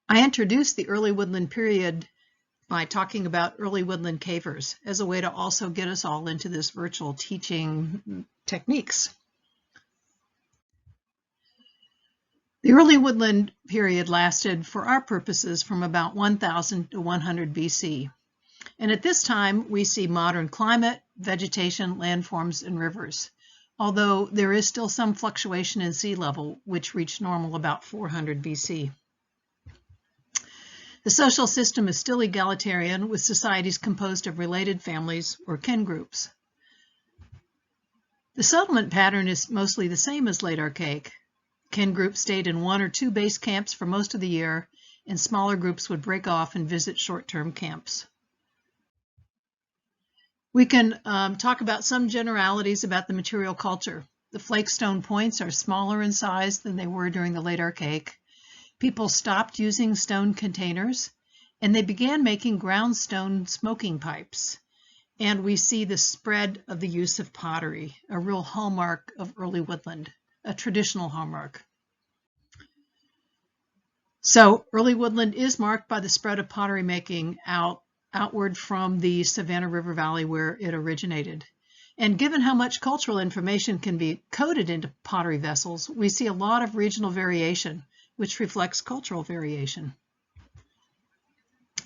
I introduced the early woodland period by talking about early woodland cavers as a way to also get us all into this virtual teaching techniques. The early woodland period lasted, for our purposes, from about 1000 to 100 BC. And at this time, we see modern climate, vegetation, landforms, and rivers, although there is still some fluctuation in sea level, which reached normal about 400 BC. The social system is still egalitarian, with societies composed of related families or kin groups. The settlement pattern is mostly the same as late Archaic. Kin groups stayed in one or two base camps for most of the year, and smaller groups would break off and visit short-term camps. We can talk about some generalities about the material culture. The flake stone points are smaller in size than they were during the late Archaic. People stopped using stone containers, and they began making ground stone smoking pipes. And we see the spread of the use of pottery, a real hallmark of early woodland, a traditional hallmark. So early woodland is marked by the spread of pottery making outward from the Savannah River Valley where it originated. And given how much cultural information can be coded into pottery vessels, we see a lot of regional variation, which reflects cultural variation.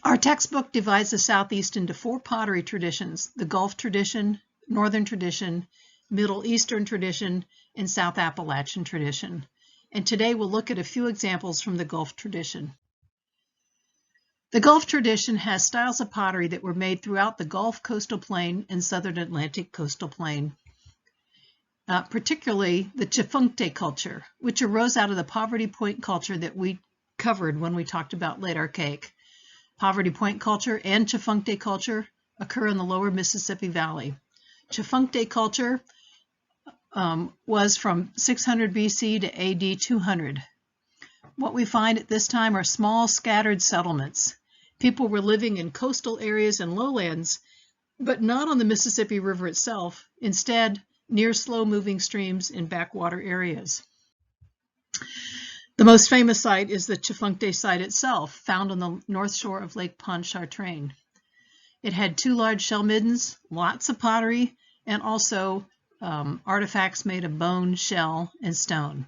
Our textbook divides the Southeast into 4 pottery traditions: the Gulf tradition, Northern tradition, Middle Eastern tradition, and South Appalachian tradition. And today we'll look at a few examples from the Gulf tradition. The Gulf tradition has styles of pottery that were made throughout the Gulf coastal plain and Southern Atlantic coastal plain, particularly the Chifuncte culture, which arose out of the Poverty Point culture that we covered when we talked about late Archaic. Poverty Point culture and Chifuncte culture occur in the lower Mississippi Valley. Chifuncte culture was from 600 BC to AD 200. What we find at this time are small scattered settlements. People were living in coastal areas and lowlands, but not on the Mississippi River itself, instead near slow-moving streams in backwater areas. The most famous site is the Chifuncte site itself, found on the north shore of Lake Pontchartrain. It had 2 large shell middens, lots of pottery, and also artifacts made of bone, shell, and stone.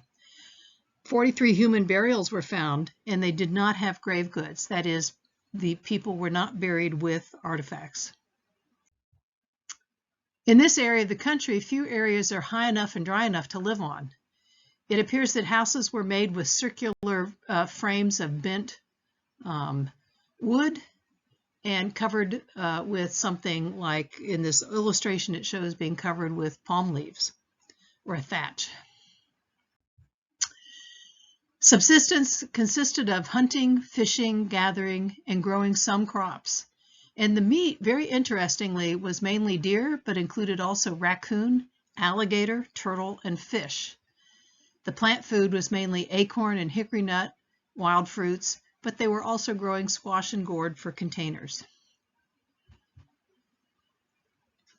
43 human burials were found, and they did not have grave goods. That is, the people were not buried with artifacts. In this area of the country, few areas are high enough and dry enough to live on. It appears that houses were made with circular frames of bent wood and covered with something like, in this illustration, it shows being covered with palm leaves or a thatch. Subsistence consisted of hunting, fishing, gathering, and growing some crops. And the meat, very interestingly, was mainly deer, but included also raccoon, alligator, turtle, and fish. The plant food was mainly acorn and hickory nut, wild fruits, but they were also growing squash and gourd for containers.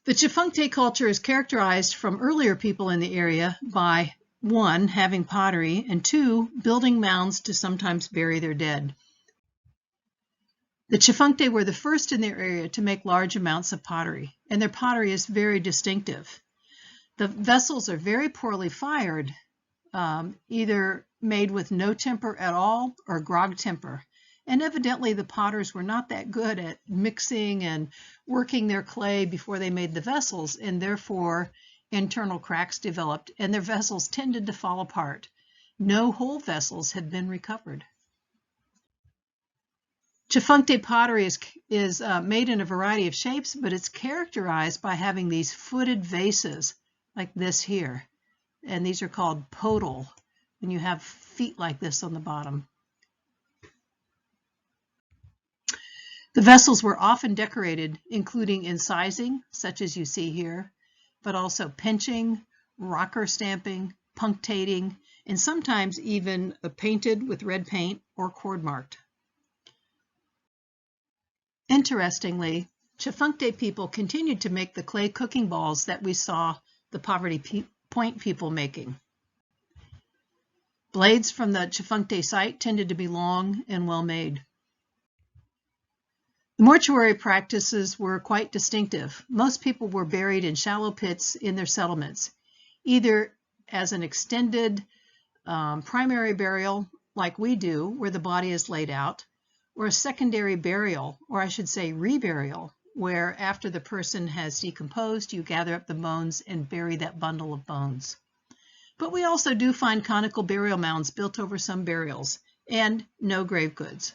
The Chifuncte culture is characterized from earlier people in the area by 1, having pottery, and 2, building mounds to sometimes bury their dead. The Chifuncte were the first in their area to make large amounts of pottery, and their pottery is very distinctive. The vessels are very poorly fired, either made with no temper at all or grog temper. And evidently the potters were not that good at mixing and working their clay before they made the vessels, and therefore internal cracks developed and their vessels tended to fall apart. No whole vessels have been recovered. Chifuncte pottery is made in a variety of shapes, but it's characterized by having these footed vases like this here. And these are called podal, and you have feet like this on the bottom. The vessels were often decorated, including incising, such as you see here, but also pinching, rocker stamping, punctating, and sometimes even painted with red paint or cord marked. Interestingly, Chifuncte people continued to make the clay cooking balls that we saw the Poverty Point people making. Blades from the Chifuncte site tended to be long and well made. The mortuary practices were quite distinctive. Most people were buried in shallow pits in their settlements, either as an extended primary burial like we do, where the body is laid out, or a secondary burial, or I should say reburial, where after the person has decomposed, you gather up the bones and bury that bundle of bones. But we also do find conical burial mounds built over some burials, and no grave goods.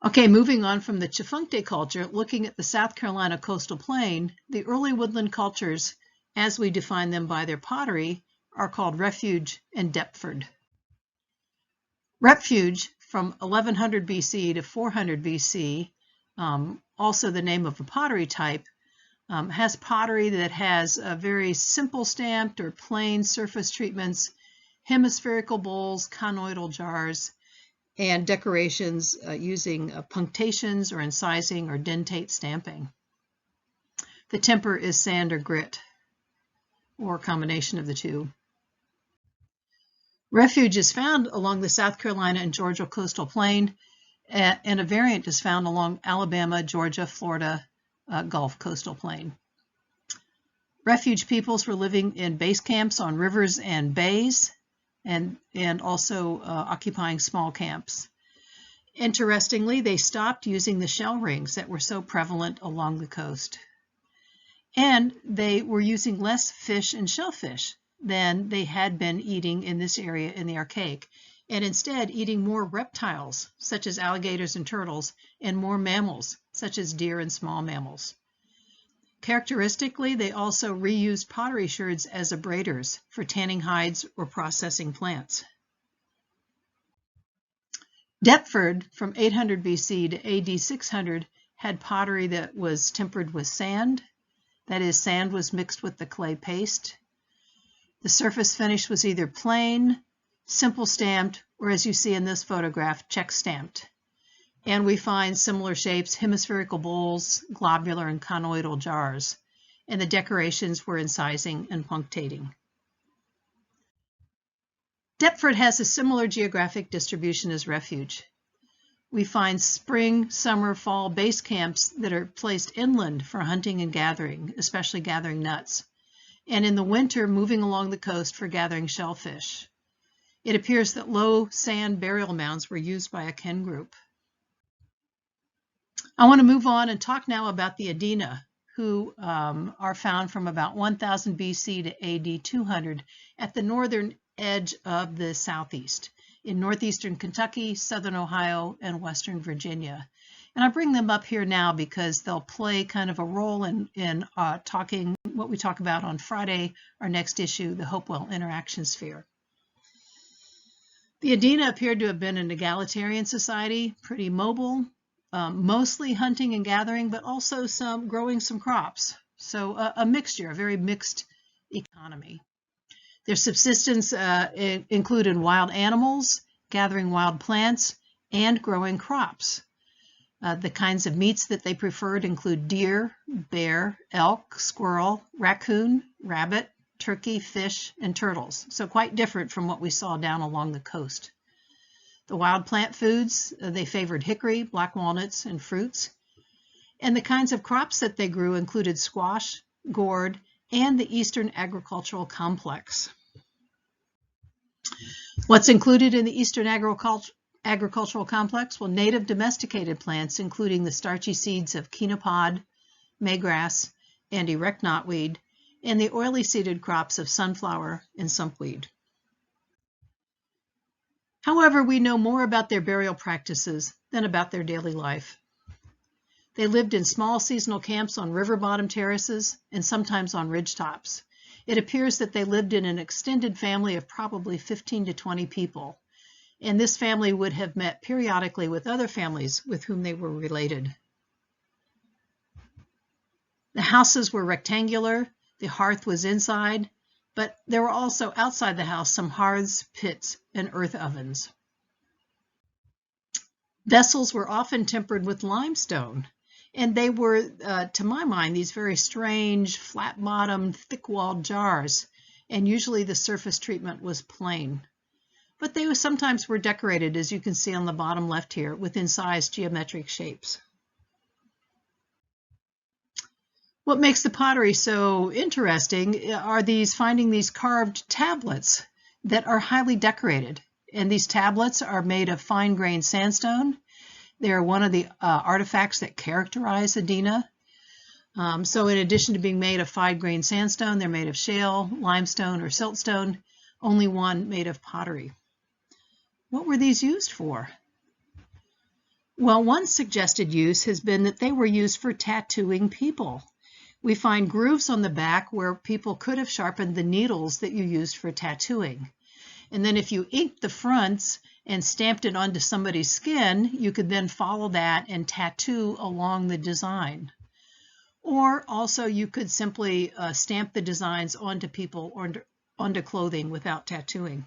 Okay, moving on from the Chifuncte culture, looking at the South Carolina coastal plain, the early woodland cultures, as we define them by their pottery, are called Refuge and Deptford. Refuge, from 1100 BC to 400 BC, also the name of a pottery type, has pottery that has a very simple stamped or plain surface treatments, hemispherical bowls, conoidal jars, and decorations using punctations or incising or dentate stamping. The temper is sand or grit, or a combination of the two. Refuge is found along the South Carolina and Georgia coastal plain, and a variant is found along Alabama, Georgia, Florida, Gulf coastal plain. Refuge peoples were living in base camps on rivers and bays, and also occupying small camps. Interestingly, they stopped using the shell rings that were so prevalent along the coast. And they were using less fish and shellfish than they had been eating in this area in the Archaic, and instead eating more reptiles, such as alligators and turtles, and more mammals, such as deer and small mammals. Characteristically, they also reused pottery sherds as abraders for tanning hides or processing plants. Deptford, from 800 BC to AD 600, had pottery that was tempered with sand. That is, sand was mixed with the clay paste. The surface finish was either plain, simple stamped, or as you see in this photograph, check stamped. And we find similar shapes, hemispherical bowls, globular and conoidal jars, and the decorations were incising and punctating. Deptford has a similar geographic distribution as Refuge. We find spring, summer, fall base camps that are placed inland for hunting and gathering, especially gathering nuts, and in the winter moving along the coast for gathering shellfish. It appears that low sand burial mounds were used by a kin group. I want to move on and talk now about the Adena, who are found from about 1000 BC to AD 200 at the northern edge of the Southeast, in northeastern Kentucky, southern Ohio, and western Virginia. And I bring them up here now because they'll play kind of a role in talking what we talk about on Friday, our next issue, the Hopewell interaction sphere. The Adena appeared to have been an egalitarian society, pretty mobile, mostly hunting and gathering, but also growing some crops. So a mixture, a very mixed economy. Their subsistence included wild animals, gathering wild plants, and growing crops. The kinds of meats that they preferred include deer, bear, elk, squirrel, raccoon, rabbit, turkey, fish, and turtles. So quite different from what we saw down along the coast. The wild plant foods, they favored hickory, black walnuts, and fruits. And the kinds of crops that they grew included squash, gourd, and the Eastern agricultural complex. What's included in the Eastern agricultural complex? Well, native domesticated plants, including the starchy seeds of quinopod, maygrass, and erect knotweed, and the oily seeded crops of sunflower and sumpweed. However, we know more about their burial practices than about their daily life. They lived in small seasonal camps on river bottom terraces and sometimes on ridgetops. It appears that they lived in an extended family of probably 15 to 20 people, and this family would have met periodically with other families with whom they were related. The houses were rectangular, the hearth was inside, but there were also outside the house some hearths, pits, and earth ovens. Vessels were often tempered with limestone, and they were, to my mind, these very strange, flat-bottomed, thick-walled jars. and usually the surface treatment was plain. But they sometimes were decorated, as you can see on the bottom left here, with incised geometric shapes. What makes the pottery so interesting are finding these carved tablets that are highly decorated. And these tablets are made of fine-grained sandstone. They're one of the artifacts that characterize Adena. So in addition to being made of fine-grained sandstone, they're made of shale, limestone, or siltstone, only one made of pottery. What were these used for? Well, one suggested use has been that they were used for tattooing people. We find grooves on the back where people could have sharpened the needles that you used for tattooing. And then if you inked the fronts and stamped it onto somebody's skin, you could then follow that and tattoo along the design. Or also you could simply stamp the designs onto people or onto clothing without tattooing.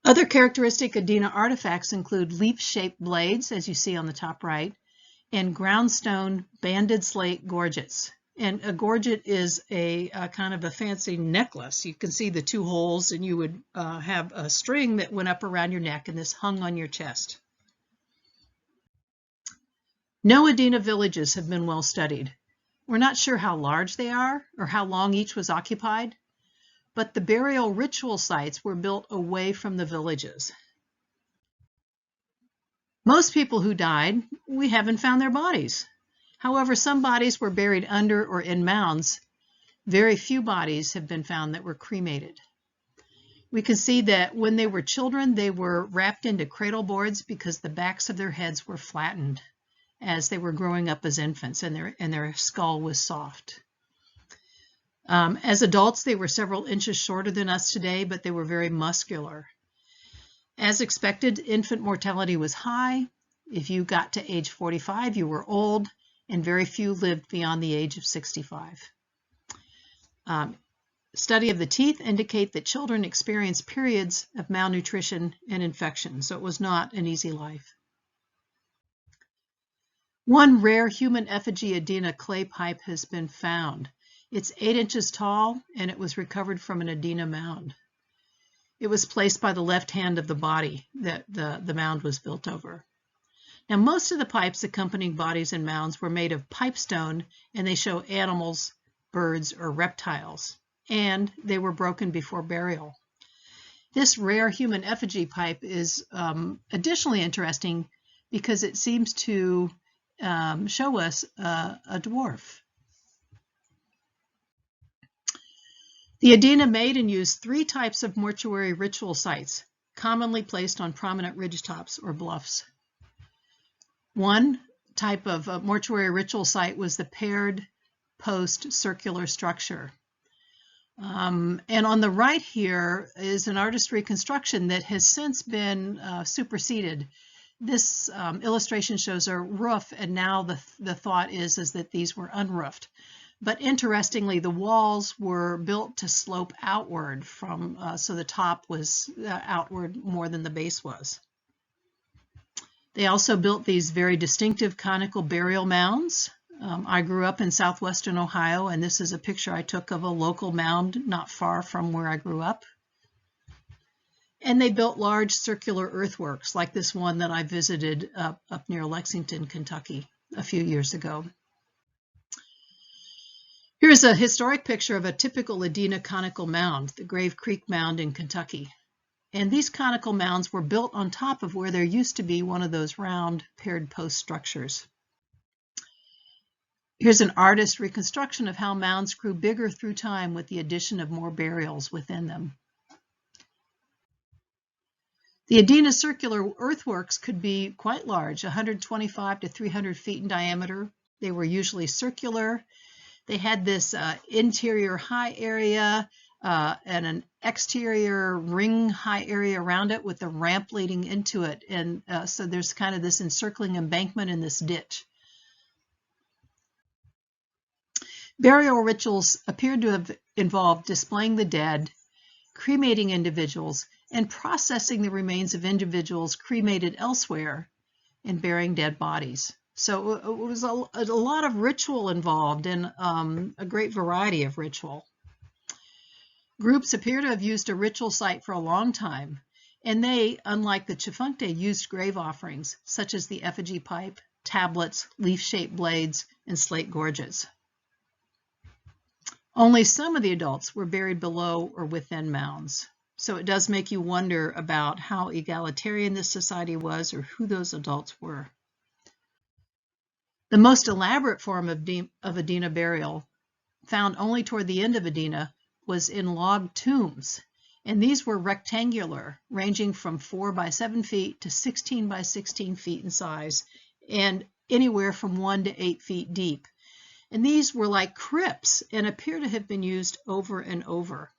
Other characteristic Adena artifacts include leaf-shaped blades, as you see on the top right, and groundstone banded slate gorgets. And a gorget is a kind of a fancy necklace. You can see the two holes, and you would have a string that went up around your neck, and this hung on your chest. No Adena villages have been well studied. We're not sure how large they are or how long each was occupied, but the burial ritual sites were built away from the villages. Most people who died, we haven't found their bodies. However, some bodies were buried under or in mounds. Very few bodies have been found that were cremated. We can see that when they were children, they were wrapped into cradle boards because the backs of their heads were flattened as they were growing up as infants, and their skull was soft. As adults, they were several inches shorter than us today, but they were very muscular. As expected, infant mortality was high. If you got to age 45, you were old, and very few lived beyond the age of 65. Study of the teeth indicate that children experience periods of malnutrition and infection, so it was not an easy life. One rare human effigy Adena clay pipe has been found. It's 8 inches tall, and it was recovered from an Adena mound. It was placed by the left hand of the body that the mound was built over. Now, most of the pipes accompanying bodies and mounds were made of pipestone, and they show animals, birds, or reptiles, and they were broken before burial. This rare human effigy pipe is additionally interesting because it seems to show us a dwarf. The Adena made and used 3 types of mortuary ritual sites, commonly placed on prominent ridgetops or bluffs. One type of mortuary ritual site was the paired post circular structure. And on the right here is an artist's reconstruction that has since been superseded. This illustration shows a roof, and now the thought is that these were unroofed. But interestingly, the walls were built to slope outward so the top was outward more than the base was. They also built these very distinctive conical burial mounds. I grew up in southwestern Ohio, and this is a picture I took of a local mound not far from where I grew up. And they built large circular earthworks like this one that I visited up near Lexington, Kentucky a few years ago. Here's a historic picture of a typical Adena conical mound, the Grave Creek Mound in Kentucky. And these conical mounds were built on top of where there used to be one of those round paired post structures. Here's an artist's reconstruction of how mounds grew bigger through time with the addition of more burials within them. The Adena circular earthworks could be quite large, 125 to 300 feet in diameter. They were usually circular. They had this interior high area and an exterior ring high area around it with a ramp leading into it. And so there's kind of this encircling embankment in this ditch. Burial rituals appeared to have involved displaying the dead, cremating individuals, and processing the remains of individuals cremated elsewhere, and burying dead bodies. So it was a lot of ritual involved, and a great variety of ritual. Groups appear to have used a ritual site for a long time, and they, unlike the Chifuncte, used grave offerings, such as the effigy pipe, tablets, leaf-shaped blades, and slate gorges. Only some of the adults were buried below or within mounds. So it does make you wonder about how egalitarian this society was or who those adults were. The most elaborate form of Adena burial, found only toward the end of Adena, was in log tombs. And these were rectangular, ranging from 4 by 7 feet to 16 by 16 feet in size, and anywhere from 1 to 8 feet deep. And these were like crypts and appear to have been used over and over.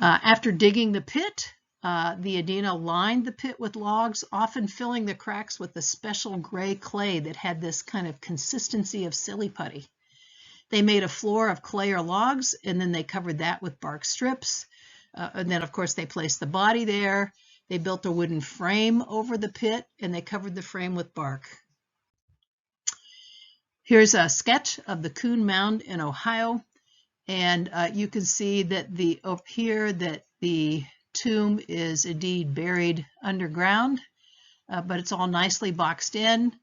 After digging the pit, the Adena lined the pit with logs, often filling the cracks with a special gray clay that had this kind of consistency of silly putty. They made a floor of clay or logs, and then they covered that with bark strips. And then, of course, they placed the body there. They built a wooden frame over the pit, and they covered the frame with bark. Here's a sketch of the Coon Mound in Ohio. And you can see that over here that the tomb is indeed buried underground, but it's all nicely boxed in.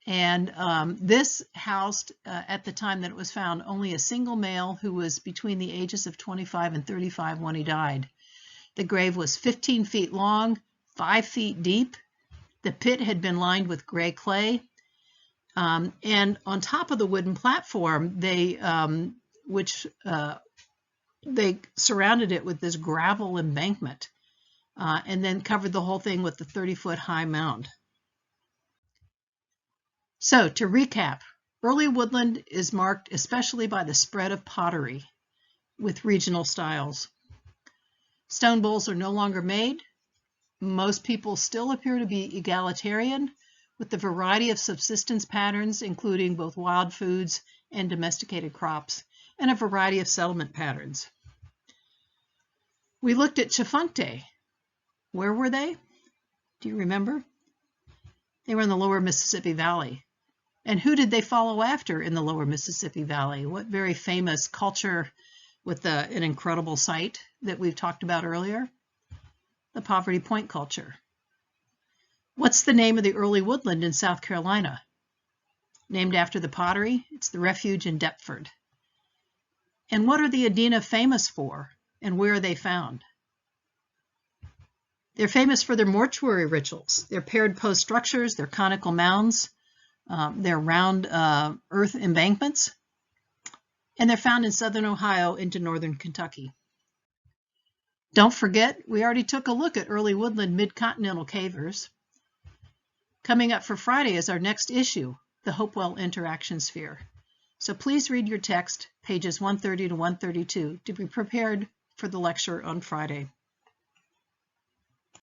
And this housed, at the time that it was found, only a single male who was between the ages of 25 and 35 when he died. The grave was 15 feet long, 5 feet deep. The pit had been lined with gray clay. And on top of the wooden platform, they surrounded it with this gravel embankment and then covered the whole thing with the 30-foot high mound. So to recap, early woodland is marked especially by the spread of pottery with regional styles. Stone bowls are no longer made. Most people still appear to be egalitarian, with the variety of subsistence patterns, including both wild foods and domesticated crops, and a variety of settlement patterns. We looked at Chifuncte. Where were they? Do you remember? They were in the lower Mississippi Valley. And who did they follow after in the lower Mississippi Valley? What very famous culture with an incredible site that we've talked about earlier? The Poverty Point culture. What's the name of the early woodland in South Carolina? Named after the pottery, it's the Refuge in Deptford. And what are the Adena famous for, and where are they found? They're famous for their mortuary rituals. They're paired post structures, they're conical mounds, they're round earth embankments, and they're found in southern Ohio into northern Kentucky. Don't forget, we already took a look at early woodland midcontinental cavers. Coming up for Friday is our next issue, the Hopewell Interaction Sphere. So please read your text, pages 130 to 132, to be prepared for the lecture on Friday.